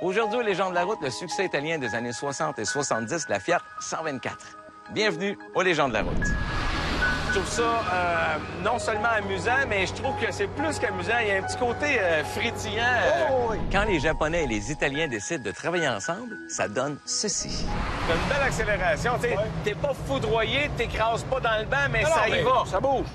Aujourd'hui, aux Légendes de la route, le succès italien des années 60 et 70, la Fiat 124. Bienvenue aux Légendes de la route. Je trouve ça non seulement amusant, mais je trouve que c'est plus qu'amusant. Il y a un petit côté frétillant. Quand les Japonais et les Italiens décident de travailler ensemble, ça donne ceci. T'as une belle accélération. T'es pas foudroyé, t'écrases pas dans le banc, mais ça y va. Ça bouge.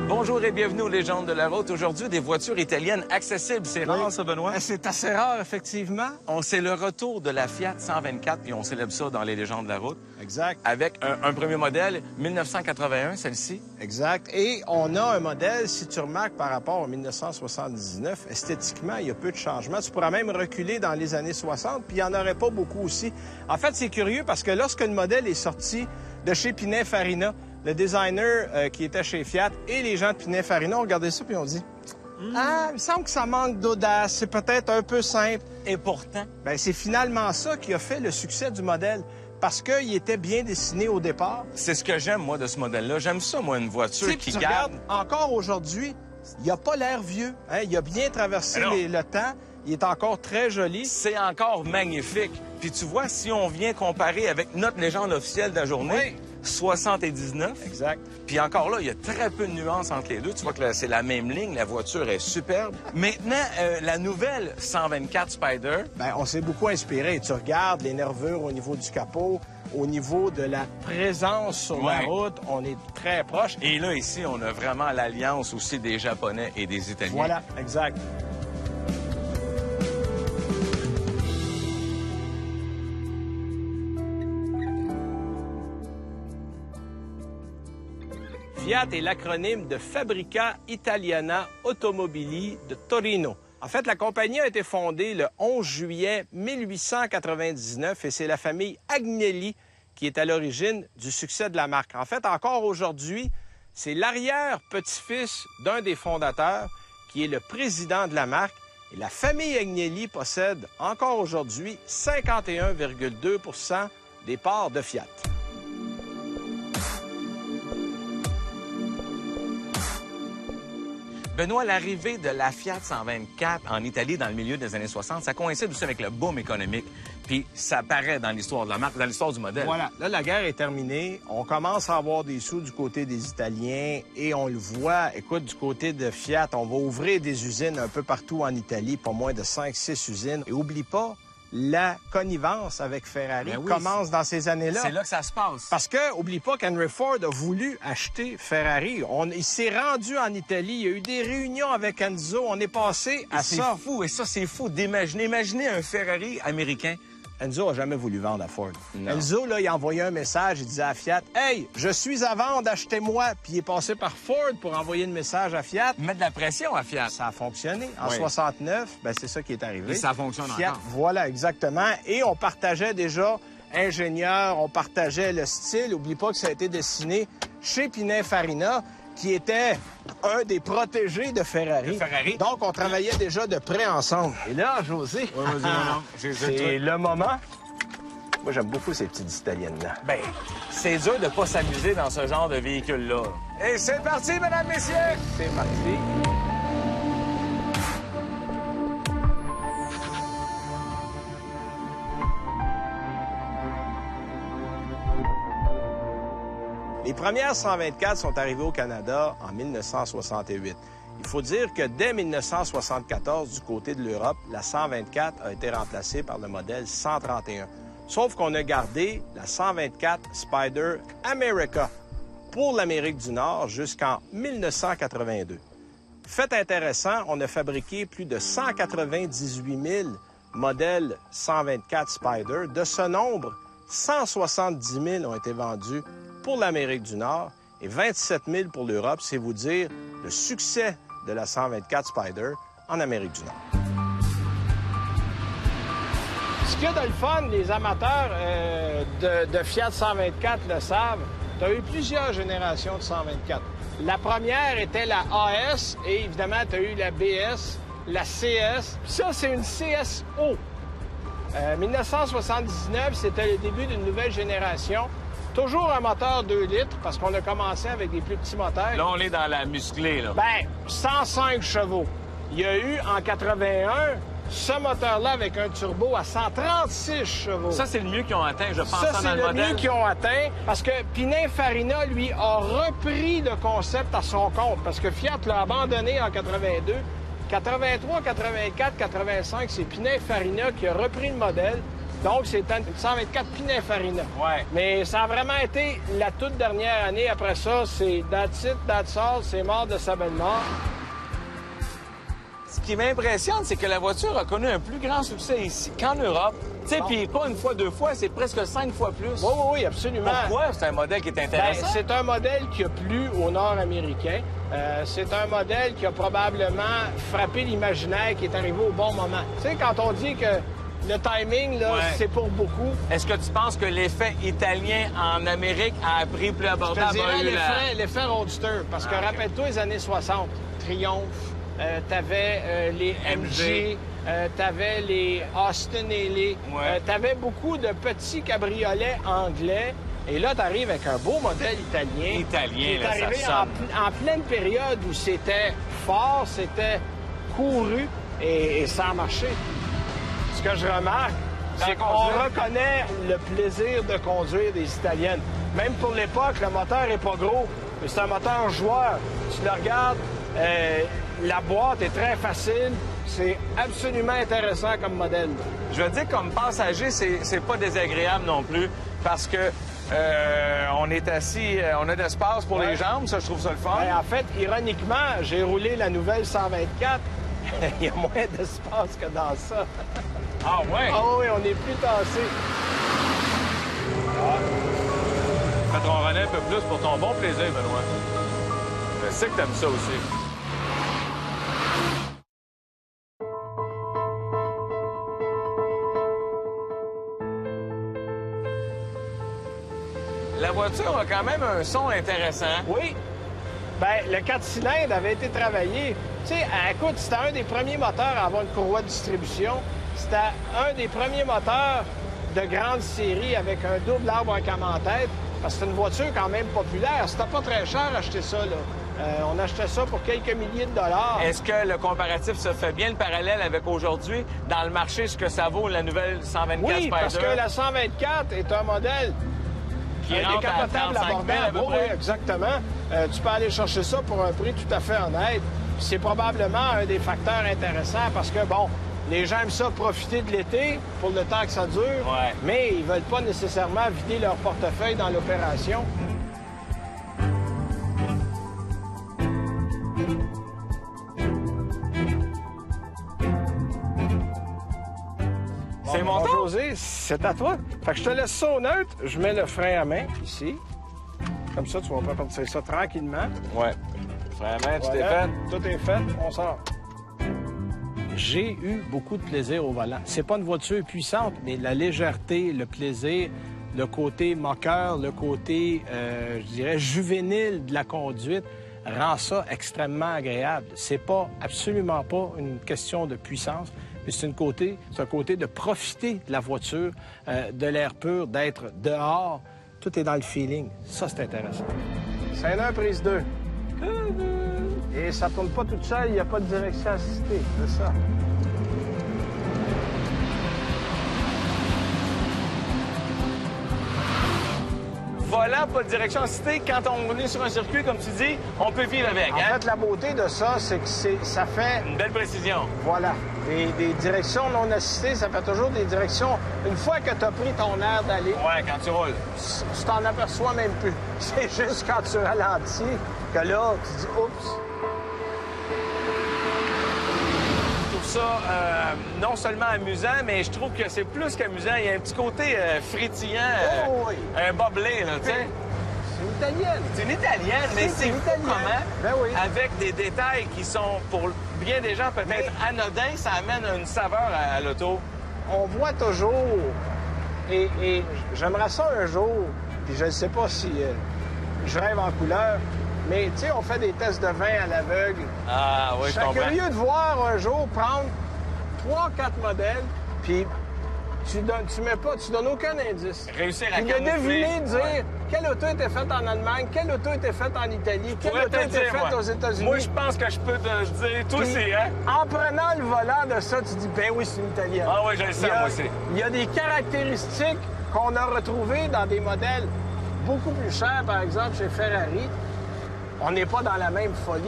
Bonjour et bienvenue aux Légendes de la route. Aujourd'hui, des voitures italiennes accessibles. C'est rare, ça, Benoît? C'est assez rare, effectivement. C'est le retour de la Fiat 124, et on célèbre ça dans les Légendes de la route. Exact. Avec un premier modèle, 1981, celle-ci. Exact. Et on a un modèle, si tu remarques, par rapport au 1979, esthétiquement, il y a peu de changements. Tu pourras même reculer dans les années 60, puis il n'y en aurait pas beaucoup aussi. En fait, c'est curieux parce que lorsque le modèle est sorti de chez Pininfarina, le designer qui était chez Fiat et les gens de Pininfarina ont regardé ça puis ont dit Ah, il me semble que ça manque d'audace, c'est peut-être un peu simple. Et pourtant, C'est finalement ça qui a fait le succès du modèle parce qu'il était bien dessiné au départ. c'est ce que j'aime, moi, de ce modèle-là. J'aime ça, moi, une voiture qui tu garde... regardes, encore aujourd'hui, il n'a pas l'air vieux. Hein? Il a bien traversé le temps. Il est encore très joli. C'est encore magnifique. Puis tu vois, si on vient comparer avec notre légende officielle de la journée, 79. Exact. Puis encore là, il y a très peu de nuances entre les deux. Tu vois que c'est la même ligne, la voiture est superbe. Maintenant, la nouvelle 124 Spider. On s'est beaucoup inspiré. Tu regardes les nervures au niveau du capot, au niveau de la présence sur la route, on est très proche. Et là, ici, on a vraiment l'alliance aussi des Japonais et des Italiens. Voilà, exact. Fiat est l'acronyme de Fabbrica Italiana Automobili de Torino. En fait, la compagnie a été fondée le 11 juillet 1899 et c'est la famille Agnelli qui est à l'origine du succès de la marque. En fait, encore aujourd'hui, c'est l'arrière-petit-fils d'un des fondateurs qui est le président de la marque. Et la famille Agnelli possède encore aujourd'hui 51,2 % des parts de Fiat. Benoît, l'arrivée de la Fiat 124 en Italie dans le milieu des années 60, ça coïncide aussi avec le boom économique. Puis ça apparaît dans l'histoire de la marque, dans l'histoire du modèle. Voilà. Là, la guerre est terminée. On commence à avoir des sous du côté des Italiens et on le voit, écoute, du côté de Fiat, on va ouvrir des usines un peu partout en Italie, pas moins de 5-6 usines. Et oublie pas, la connivence avec Ferrari commence dans ces années-là. C'est là que ça se passe. Parce que, oublie pas qu'Henry Ford a voulu acheter Ferrari. Il s'est rendu en Italie, il y a eu des réunions avec Enzo, on est passé à ça. C'est fou, et ça, c'est fou d'imaginer. Imaginez un Ferrari américain. Enzo a jamais voulu vendre à Ford. Non. Enzo, là, il a envoyé un message, il disait à Fiat, « Hey, je suis à vendre, achetez-moi. » Puis il est passé par Ford pour envoyer le message à Fiat. Mettre de la pression à Fiat. Ça a fonctionné. En 69, c'est ça qui est arrivé. Et ça fonctionne Fiat, encore. Voilà, exactement. Et on partageait déjà ingénieurs, on partageait le style. Oublie pas que ça a été dessiné chez Pininfarina, qui était un des protégés de Ferrari. Donc, on travaillait déjà de près ensemble. Et là, José, c'est le moment. Moi, j'aime beaucoup ces petites Italiennes-là. C'est dur de pas s'amuser dans ce genre de véhicule-là. Et c'est parti, mesdames, messieurs! C'est parti. Les premières 124 sont arrivées au Canada en 1968. Il faut dire que dès 1974, du côté de l'Europe, la 124 a été remplacée par le modèle 131. Sauf qu'on a gardé la 124 Spider America pour l'Amérique du Nord jusqu'en 1982. Fait intéressant, on a fabriqué plus de 198 000 modèles 124 Spyder. De ce nombre, 170 000 ont été vendus pour l'Amérique du Nord et 27 000 pour l'Europe. C'est vous dire le succès de la 124 Spyder en Amérique du Nord. Ce qu'il y a de le fun, les amateurs de Fiat 124 le savent, tu as eu plusieurs générations de 124. La première était la AS et évidemment, tu as eu la BS, la CS. Puis ça, c'est une CSO. 1979, c'était le début d'une nouvelle génération. Toujours un moteur 2 litres parce qu'on a commencé avec des plus petits moteurs. Là, on est dans la musclée, là. Bien, 105 chevaux. Il y a eu en 81 ce moteur-là avec un turbo à 136 chevaux. Ça, c'est le mieux qu'ils ont atteint, je pense, Ça, dans c'est le le modèle. mieux qu'ils ont atteint parce que Pininfarina, lui, a repris le concept à son compte parce que Fiat l'a abandonné en 82. 83, 84, 85, c'est Pininfarina qui a repris le modèle. Donc, c'est une 124 Pininfarina. Ouais. Mais ça a vraiment été la toute dernière année. Après ça, c'est that's it, that's all, c'est mort de sa belle mort. Ce qui m'impressionne, c'est que la voiture a connu un plus grand succès ici qu'en Europe. Tu sais, puis pas une fois, 2 fois, c'est presque 5 fois plus. Oui, oui, oui, absolument. Pourquoi? C'est un modèle qui est Ben, intéressant. c'est un modèle qui a plu aux Nord-Américains. C'est un modèle qui a probablement frappé l'imaginaire, qui est arrivé au bon moment. Tu sais, quand on dit que le timing, là, Ouais. c'est pour beaucoup. Est-ce que tu penses que l'effet italien en Amérique a appris plus Je te abordable? dirais l'effet roadster, parce que Ah, ok. rappelle-toi les années 60, Triumph, t'avais les MG, t'avais les Austin Ailey, Ouais. t'avais beaucoup de petits cabriolets anglais. Et là, t'arrives avec un beau modèle italien. Italien, qui est là, ça arrivé sonne. en pleine période où c'était fort, c'était couru et ça a marché. Ce que je remarque, c'est qu'on reconnaît le plaisir de conduire des Italiennes. Même pour l'époque, le moteur est pas gros, mais c'est un moteur joueur. Tu le regardes, la boîte est très facile. C'est absolument intéressant comme modèle. Je veux dire, comme passager, c'est pas désagréable non plus, parce que on est assis, on a de l'espace pour Ouais. les jambes, ça, je trouve ça le fun. En fait, ironiquement, j'ai roulé la nouvelle 124. Il y a moins d'espace que dans ça. Ah ouais? Ah oui, on est plus tassé. Fais ronronner un peu plus pour ton bon plaisir, Benoît. Je sais que t'aimes ça aussi. La voiture a quand même un son intéressant. Oui. Bien, le 4 cylindres avait été travaillé. Tu sais, écoute, c'était un des premiers moteurs à avoir une courroie de distribution. C'était un des premiers moteurs de grande série avec un double arbre en cam en tête. Parce que c'est une voiture quand même populaire. C'était pas très cher acheter ça, là. On achetait ça pour quelques milliers de dollars. Est-ce que le comparatif se fait bien, le parallèle avec aujourd'hui, dans le marché, ce que ça vaut, la nouvelle 124 Oui, Spyder? parce que la 124 est un modèle Qui rentre à décapotable 35 000 à peu abordable. Oui, près. exactement. Tu peux aller chercher ça pour un prix tout à fait honnête. Puis c'est probablement un des facteurs intéressants parce que, bon, les gens aiment ça profiter de l'été pour le temps que ça dure, Ouais. mais ils veulent pas nécessairement vider leur portefeuille dans l'opération. C'est mon tour? José, c'est à toi. Fait que je te laisse ça au neutre. Je mets le frein à main ici. Comme ça, tu vas pas partir ça tranquillement. Ouais. Vraiment, tu t'es Voilà. fait? Tout est fait. On sort. J'ai eu beaucoup de plaisir au volant. C'est pas une voiture puissante, mais la légèreté, le plaisir, le côté moqueur, le côté, je dirais, juvénile de la conduite rend ça extrêmement agréable. C'est pas, absolument pas une question de puissance, mais c'est un côté de profiter de la voiture, de l'air pur, d'être dehors. Tout est dans le feeling. Ça, c'est intéressant. Saint-Leu, prise 2. Et ça tourne pas toute seule, il n'y a pas de direction assistée. C'est ça. Volant, pas de direction assistée. Quand on est sur un circuit, comme tu dis, on peut vivre avec. En Hein? fait, la beauté de ça, c'est que ça fait, Une belle précision. voilà, des directions non assistées, ça fait toujours des directions. Une fois que tu as pris ton air d'aller, Ouais, quand tu roules. tu t'en aperçois même plus. C'est juste quand tu ralentis que là, tu dis « Oups ». ça non seulement amusant, mais je trouve que c'est plus qu'amusant. Il y a un petit côté frétillant, Oh, oui. un boblé, là, tu sais. C'est une italienne. C'est une italienne, mais c'est une fou italienne. comment, Ben oui. avec des détails qui sont, pour bien des gens, peut-être anodins, ça amène une saveur à l'auto. On voit toujours, et j'aimerais ça un jour, puis je ne sais pas si je rêve en couleur, mais tu sais, on fait des tests de vin à l'aveugle. Ah oui, Je je serais comprends. curieux de voir un jour prendre 3-4 modèles, puis tu donnes aucun indice. Réussir à Puis de camoufler. deviner, de dire Ouais. quelle auto était faite en Allemagne, quelle auto était faite en Italie, quelle Pourrais auto te était dire, faite moi. aux États-Unis. Moi, je pense que je peux te dire, toi Puis, aussi, hein? En prenant le volant de ça, tu dis, ben oui, c'est une italienne. Ah oui, je le sens, Il y a- moi aussi. Il y a des caractéristiques qu'on a retrouvées dans des modèles beaucoup plus chers, par exemple, chez Ferrari. On n'est pas dans la même folie.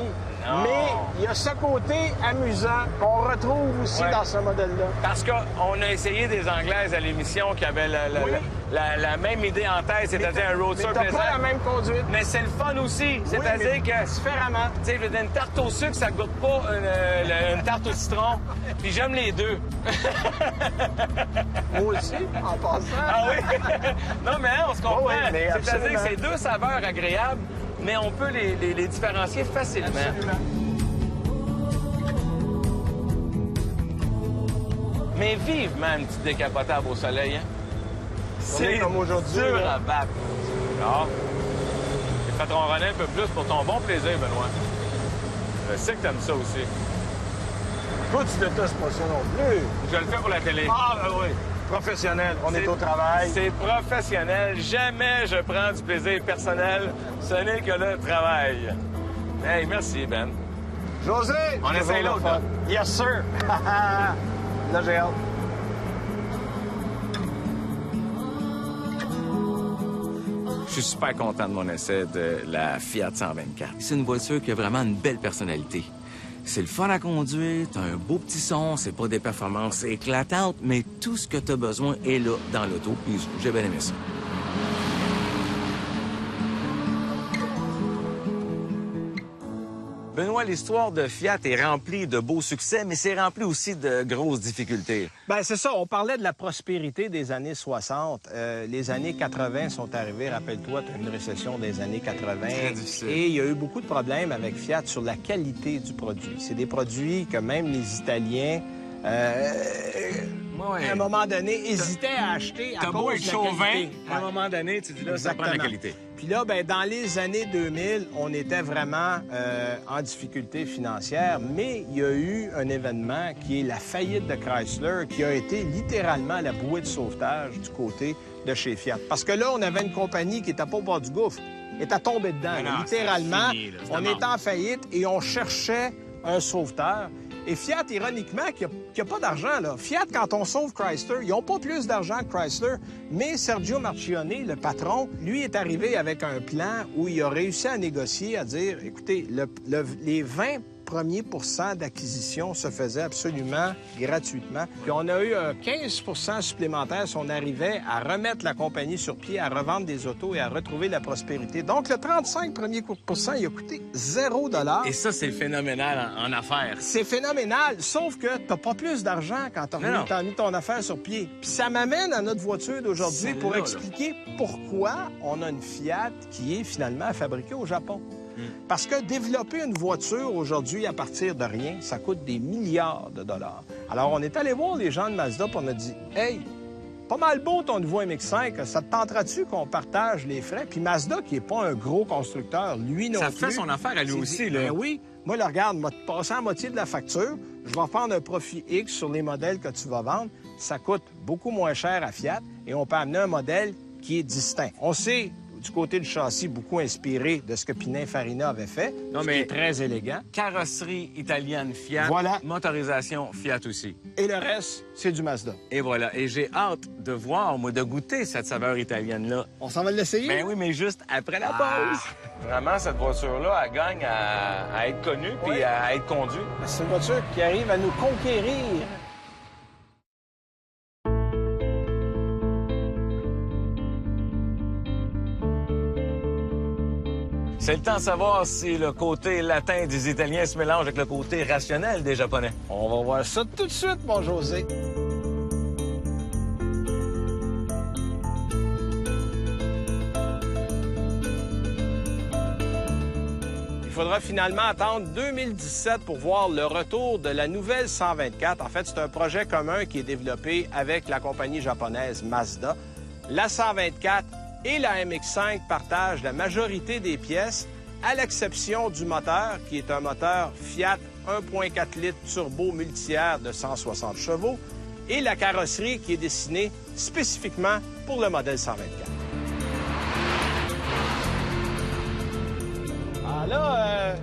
Non. Mais il y a ce côté amusant qu'on retrouve aussi Ouais. dans ce modèle-là. Parce qu'on a essayé des Anglaises à l'émission qui avaient Oui. la même idée en tête, c'est-à-dire un Mais roadster t'as plaisant. pas la même conduite. Mais c'est le fun aussi. C'est-à-dire Oui, mais que, différemment. tu sais, je veux dire, une tarte au sucre, ça goûte pas une tarte au citron. Puis j'aime les deux. Moi aussi, en passant. Ah oui? Non, mais hein, on se comprend. Oui, oui, mais C'est-à-dire que absolument. c'est deux saveurs agréables, mais on peut les différencier facilement. Absolument. Mais vivement une petite décapotable au soleil, hein? C'est comme aujourd'hui, dur là. à battre. Ah. J'ai fait ronronner un peu plus pour ton bon plaisir, Benoît. Je sais que t'aimes ça aussi. Toi, tu détestes pas ça non plus. Je le fais pour la télé. Ah, ben oui. Professionnel. On est au travail. C'est professionnel. Jamais je prends du plaisir personnel. Ce n'est que le travail. Hey, merci, Ben. José! On toujours essaye le l'autre, fun. là. Yes, sir! Là, j'ai hâte. Je suis super content de mon essai de la Fiat 124. C'est une voiture qui a vraiment une belle personnalité. C'est le fun à conduire, t'as un beau petit son, c'est pas des performances éclatantes, mais tout ce que t'as besoin est là dans l'auto, puis j'ai bien aimé ça. Benoît, l'histoire de Fiat est remplie de beaux succès, mais c'est rempli aussi de grosses difficultés. Ben c'est ça, on parlait de la prospérité des années 60. Les années 80 sont arrivées, rappelle-toi, tu as une récession des années 80. Très difficile. Et il y a eu beaucoup de problèmes avec Fiat sur la qualité du produit. C'est des produits que même les Italiens, à un moment donné, hésitaient à acheter à T'as beau cause être de la chauvin, qualité. à un Ouais. moment donné, tu dis là, ça prend la Exactement. qualité. Puis là, ben, dans les années 2000, on était vraiment en difficulté financière, mais il y a eu un événement qui est la faillite de Chrysler, qui a été littéralement la bouée de sauvetage du côté de chez Fiat. Parce que là, on avait une compagnie qui était pas au bord du gouffre, elle était tombée dedans. Mais là. non, Littéralement, c'était fini, là, c'était on mort. était en faillite et on cherchait un sauveteur. Et Fiat, ironiquement, qui a pas d'argent, là. Fiat, quand on sauve Chrysler, ils n'ont pas plus d'argent que Chrysler, mais Sergio Marchionne, le patron, lui est arrivé avec un plan où il a réussi à négocier, à dire, écoutez, les 20 premiers pourcents d'acquisition se faisaient absolument gratuitement. Puis on a eu un 15 supplémentaire si on arrivait à remettre la compagnie sur pied, à revendre des autos et à retrouver la prospérité. Donc, le 35 premiers pourcents, il a coûté 0 $. Et ça, c'est phénoménal en affaires. C'est phénoménal, sauf que t'as pas plus d'argent quand Non. t'as mis ton affaire sur pied. Puis ça m'amène à notre voiture d'aujourd'hui pour Celle-là, là. expliquer pourquoi on a une Fiat qui est finalement fabriquée au Japon. Parce que développer une voiture aujourd'hui à partir de rien, ça coûte des milliards de dollars. Alors, on est allé voir les gens de Mazda et on a dit « Hey, pas mal beau ton nouveau MX-5, ça te tenterait-tu qu'on partage les frais? » Puis Mazda, qui n'est pas un gros constructeur, lui non Ça plus... fait son affaire à lui s'est aussi, dit, là. Ben oui, moi, là, regarde, m'a passé à moitié de la facture, je vais prendre un profit X sur les modèles que tu vas vendre, ça coûte beaucoup moins cher à Fiat et on peut amener un modèle qui est distinct. On sait, du côté du châssis, beaucoup inspiré de ce que Pininfarina avait fait, Non, ce mais- qui est très élégant. Carrosserie italienne Fiat. Voilà. Motorisation Fiat aussi. Et le reste, c'est du Mazda. Et voilà. Et j'ai hâte de voir, moi, de goûter cette saveur italienne-là. On s'en va l'essayer? Ben oui, mais juste après la Ah, pause. vraiment, cette voiture-là, elle gagne à être connue puis Oui. à être conduite. C'est une voiture qui arrive à nous conquérir. C'est le temps de savoir si le côté latin des Italiens se mélange avec le côté rationnel des Japonais. On va voir ça tout de suite, mon José. Il faudra finalement attendre 2017 pour voir le retour de la nouvelle 124. En fait, c'est un projet commun qui est développé avec la compagnie japonaise Mazda. La 124 et la MX-5 partagent la majorité des pièces, à l'exception du moteur, qui est un moteur Fiat 1.4 litres turbo multi-air de 160 chevaux, et la carrosserie qui est dessinée spécifiquement pour le modèle 124. Ah là,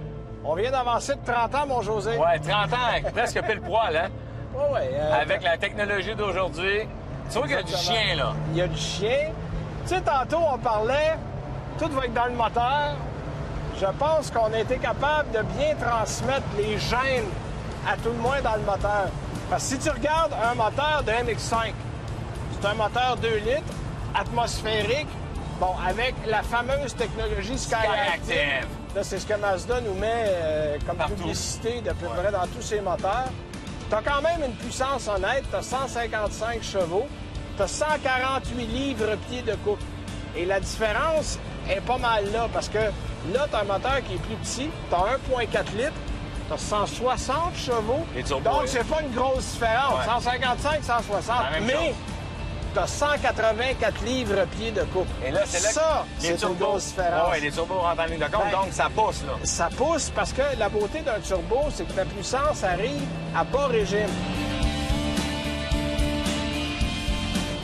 on vient d'avancer de 30 ans, mon José. Ouais, 30 ans, presque pile poil, hein? Ouais, Avec la technologie d'aujourd'hui, tu vois qu'il y a du chien, là. Il y a du chien. Tu sais, tantôt, on parlait, tout va être dans le moteur. Je pense qu'on a été capable de bien transmettre les gènes, à tout le moins, dans le moteur. Parce que si tu regardes un moteur de MX-5, c'est un moteur 2 litres, atmosphérique, bon, avec la fameuse technologie Skyactiv. Là, c'est ce que Mazda nous met comme Partout. publicité de peu près dans tous ses moteurs. Tu as quand même une puissance honnête, tu as 155 chevaux, tu as 148 livres-pieds de couple. Et la différence est pas mal là, parce que là, tu as un moteur qui est plus petit, tu as 1.4 litres, tu as 160 chevaux, Les turbos, donc oui. c'est pas une grosse différence, Ouais. 155, 160, La même mais chose. tu as 184 livres-pieds de couple. Et là, c'est là ça, que les c'est une turbos- grosse différence. Ouais, les turbos rentrent en ligne de compte, Ben, donc ça pousse, là. Ça pousse parce que la beauté d'un turbo, c'est que la puissance arrive à bas régime.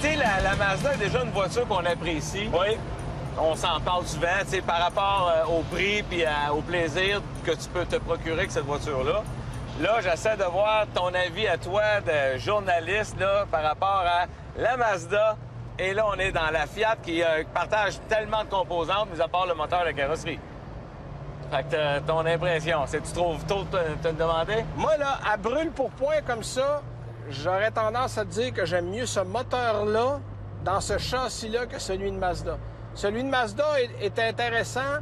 Tu sais, la Mazda est déjà une voiture qu'on apprécie. Oui. On s'en parle souvent, tu sais, par rapport au prix puis au plaisir que tu peux te procurer avec cette voiture-là. Là, j'essaie de voir ton avis à toi de journaliste, là, par rapport à la Mazda. Et là, on est dans la Fiat qui partage tellement de composantes, mis à part le moteur et la carrosserie. Fait que ton impression, c'est que tu trouves tôt de te le demander? Moi, là, à brûle pour point comme ça, j'aurais tendance à te dire que j'aime mieux ce moteur-là dans ce châssis-là que celui de Mazda. Celui de Mazda est intéressant,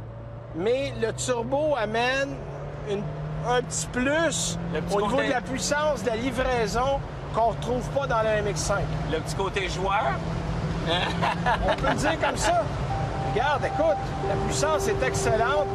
mais le turbo amène un petit plus Le petit au niveau côté- de la puissance de la livraison qu'on ne retrouve pas dans la MX-5. Le petit côté joueur? On peut le dire comme ça. Regarde, écoute, la puissance est excellente.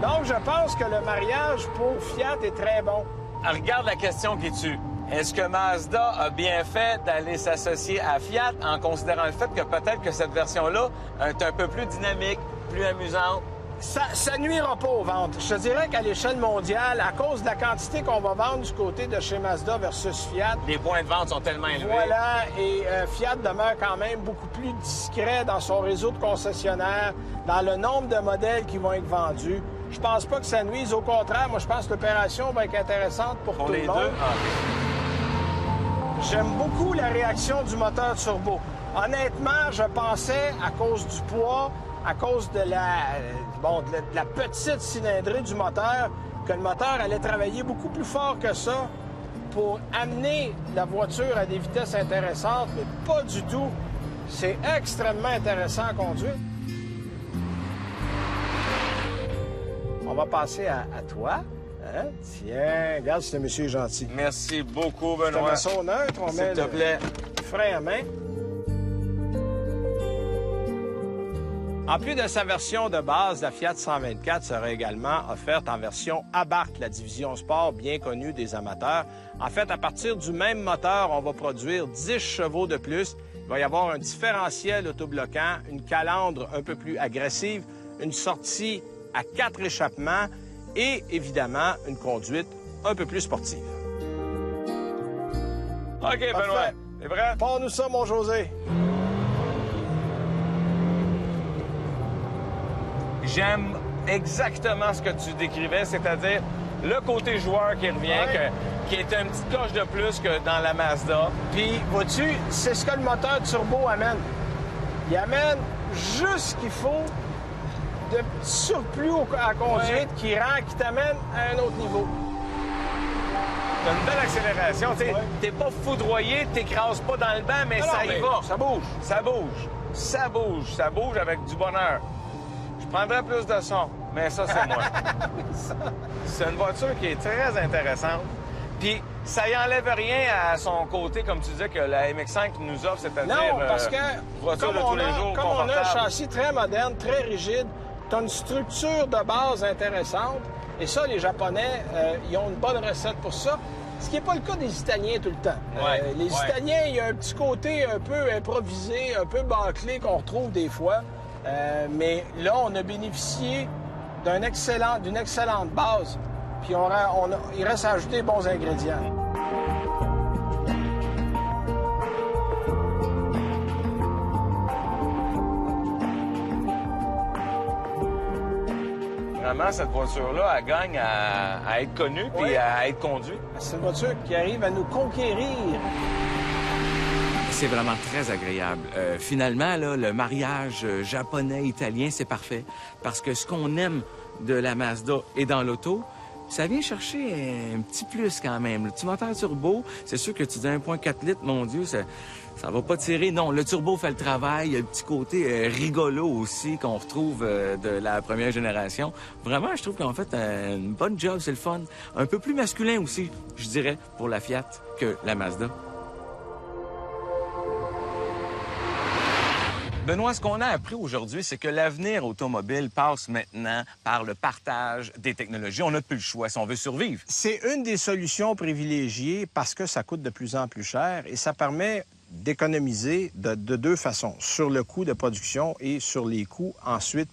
Donc, je pense que le mariage pour Fiat est très bon. Regarde la question qui tue. Est-ce que Mazda a bien fait d'aller s'associer à Fiat en considérant le fait que peut-être que cette version-là est un peu plus dynamique, plus amusante? Ça nuira pas aux ventes. Je te dirais qu'à l'échelle mondiale, à cause de la quantité qu'on va vendre du côté de chez Mazda versus Fiat, Les points de vente sont tellement élevés. voilà, et Fiat demeure quand même beaucoup plus discret dans son réseau de concessionnaires, dans le nombre de modèles qui vont être vendus. Je pense pas que ça nuise. Au contraire, moi, je pense que l'opération va être intéressante pour Pour tout les le deux? monde. Ah, OK. J'aime beaucoup la réaction du moteur turbo. Honnêtement, je pensais, à cause du poids, à cause de la petite cylindrée du moteur, que le moteur allait travailler beaucoup plus fort que ça pour amener la voiture à des vitesses intéressantes, mais pas du tout. C'est extrêmement intéressant à conduire. On va passer à toi. Hein? Tiens, regarde, ce monsieur est gentil. Merci beaucoup, On Benoît. met ça au neutre, on met S'il te le plaît. frein à main. En plus de sa version de base, la Fiat 124 sera également offerte en version Abarth, la division sport bien connue des amateurs. En fait, à partir du même moteur, on va produire 10 chevaux de plus. Il va y avoir un différentiel autobloquant, une calandre un peu plus agressive, une sortie à 4 échappements et, évidemment, une conduite un peu plus sportive. OK, Benoît. C'est vrai? Pars-nous ça, mon José. J'aime exactement ce que tu décrivais, c'est-à-dire le côté joueur qui revient, Ouais. qui est une petite coche de plus que dans la Mazda. Puis, vois-tu, c'est ce que le moteur turbo amène. Il amène juste ce qu'il faut de petit surplus à conduite qui t'amène à un autre niveau. T'as une belle accélération. Tu sais, Ouais. t'es pas foudroyé, t'écrases pas dans le banc, mais Non, ça mais y va. ça bouge. Ça bouge. Ça bouge. Ça bouge avec du bonheur. Je prendrais plus de son, mais ça, c'est moi. C'est une voiture qui est très intéressante. Puis, ça y enlève rien à son côté, comme tu disais, que la MX-5 nous offre, c'est-à-dire... Non, parce que voiture comme, de tous les jours, comme on a un confortable. châssis très moderne, très rigide, tu as une structure de base intéressante. Et ça, les Japonais, ils ont une bonne recette pour ça. Ce qui n'est pas le cas des Italiens tout le temps. Les Italiens, il y a un petit côté un peu improvisé, un peu bâclé qu'on retrouve des fois. Mais là, on a bénéficié d'une excellente base. Puis il reste à ajouter les bons ingrédients. Vraiment, cette voiture-là, elle gagne à être connue puis à être conduite. C'est une voiture qui arrive à nous conquérir. C'est vraiment très agréable. Finalement, là, le mariage japonais-italien, c'est parfait. Parce que ce qu'on aime de la Mazda et dans l'auto, ça vient chercher un petit plus quand même. Le petit moteur turbo, c'est sûr que tu dis 1,4 litres, mon Dieu, ça va pas tirer. Non, le turbo fait le travail. Il y a un petit côté rigolo aussi qu'on retrouve de la première génération. Vraiment, je trouve qu'on fait une bonne job, c'est le fun. Un peu plus masculin aussi, je dirais, pour la Fiat que la Mazda. Benoît, ce qu'on a appris aujourd'hui, c'est que l'avenir automobile passe maintenant par le partage des technologies. On n'a plus le choix si on veut survivre. C'est une des solutions privilégiées parce que ça coûte de plus en plus cher et ça permet d'économiser de deux façons, sur le coût de production et sur les coûts ensuite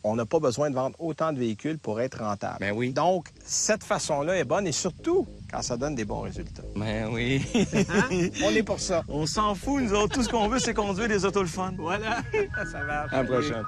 on n'a pas besoin de vendre autant de véhicules pour être rentable. Ben oui. Donc, cette façon-là est bonne et surtout quand ça donne des bons résultats. Ben oui. Hein? On est pour ça. On s'en fout, nous autres. Tout ce qu'on veut, c'est conduire des autos le fun. Voilà, ça marche. À la prochaine.